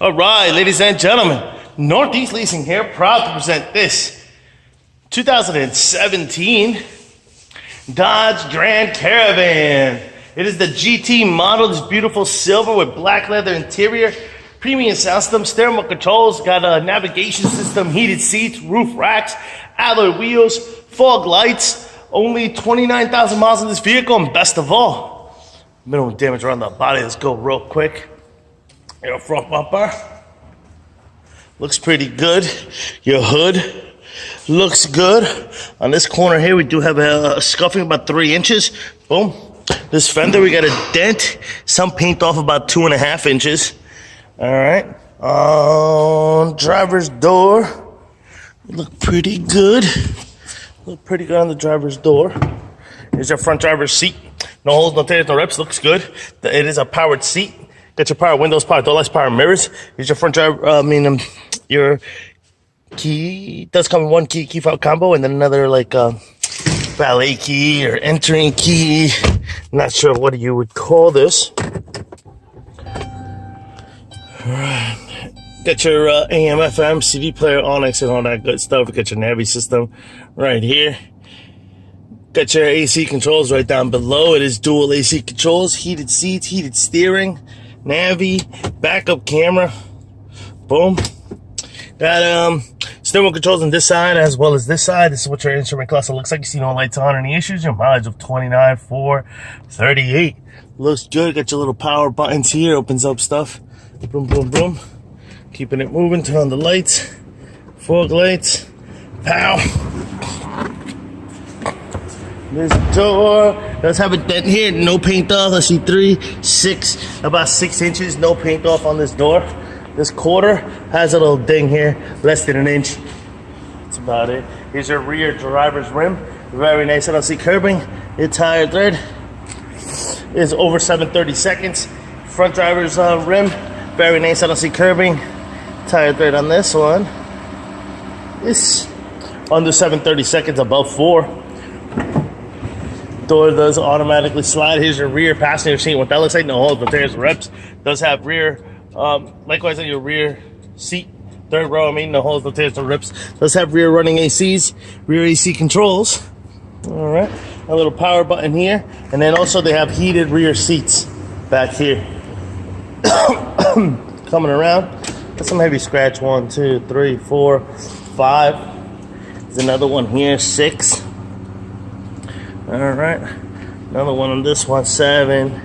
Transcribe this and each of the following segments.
All right, ladies and gentlemen, Northeast Leasing here, proud to present this 2017 Dodge Grand Caravan. It is the GT model, this beautiful silver with black leather interior, premium sound system, steering wheel controls, got a navigation system, heated seats, roof racks, alloy wheels, fog lights, only 29,000 miles in this vehicle, and best of all, minimal damage around the body. Let's go real quick. Your front bumper looks pretty good. Your hood looks good. On this corner here, we do have a scuffing about 3 inches. Boom. This fender, we got a dent. Some paint off about 2.5 inches. All right. On driver's door, look pretty good. Look pretty good on the driver's door. Here's your front driver's seat. No holes, no tears, no rips. Looks good. It is a powered seat. Got your power windows, power door lights, power mirrors. Here's your front driver. Your key. It does come in one key fob combo, and then another like valet key or entering key. Not sure what you would call this. Alright. Got your AM, FM, CD player, Onyx, and all that good stuff. Got your Navi system right here. Got your AC controls right down below. It is dual AC controls, heated seats, heated steering, Navi, backup camera. Boom. Got steering wheel controls on this side as well as this side. This is what your instrument cluster looks like. You see no lights on, any issues. Your mileage of 29,438. Looks good. Got your little power buttons here. Opens up stuff. Boom, boom, boom. Keeping it moving. Turn on the lights. Fog lights. Pow. This door does have a dent here. No paint off. I see about 6 inches. No paint off on this door. This quarter has a little ding here, less than 1 inch. That's about it. Here's your rear driver's rim. Very nice. I don't see curbing. Your tire thread is over 7/32. Front driver's rim. Very nice. I don't see curbing. Tire thread on this one is under 7/32, above 4. Door does automatically slide. Here's your rear passenger seat. What that looks like, no holes, but there's reps. Does have rear, likewise on your rear seat, third row, no holes, no tears, no rips. Does have rear running ACs, rear AC controls. All right, a little power button here. And then also they have heated rear seats back here. Coming around, got some heavy scratch. 1, 2, 3, 4, 5. There's another one here, 6. All right, another one on this one, 7.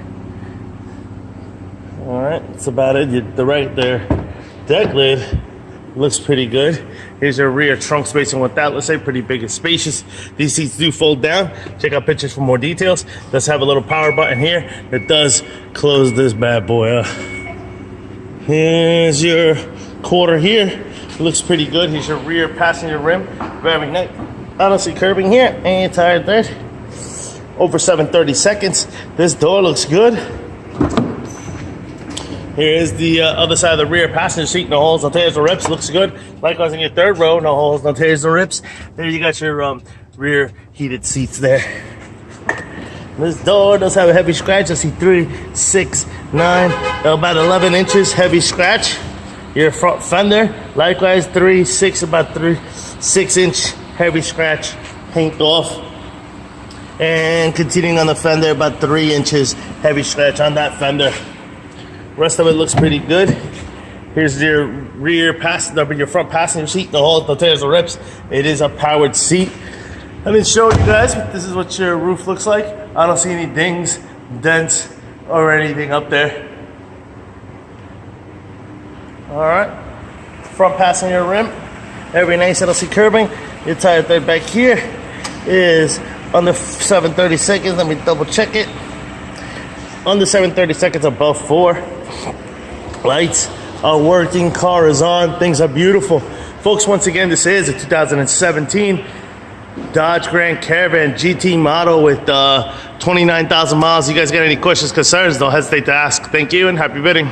All right, that's about it. The right there deck lid looks pretty good. Here's your rear trunk space, and what that looks like, pretty big and spacious. These seats do fold down. Check out pictures for more details. Does have a little power button here that does close this bad boy up. Here's your quarter here. It looks pretty good. Here's your rear passenger rim. Very nice. I don't see curbing here. And tire thread. Over 7/32. This door looks good. Here is the other side of the rear passenger seat. No holes, no tears, no rips. Looks good. Likewise in your third row. No holes, no tears, no rips. There you got your rear heated seats there. This door does have a heavy scratch. I see 3, 6, 9, about 11 inches heavy scratch. Your front fender, likewise 3, 6, about 6 inch heavy scratch, paint off. And continuing on the fender, about 3 inches heavy scratch on that fender. Rest of it looks pretty good. Here's your rear passenger, your front passenger seat. No holes, no tears, no rips. It is a powered seat. I didn't show you guys, but this is what your roof looks like. I don't see any dings, dents, or anything up there. All right, front passenger rim, very nice. I don't see curbing. Your tire thread back here is under 7/32. Let me double check it. Under 7/32, above 4. Lights are working, car is on, things are beautiful. Folks, once again, this is a 2017 Dodge Grand Caravan GT model with 29,000 miles. You guys got any questions, concerns, don't hesitate to ask. Thank you and happy bidding.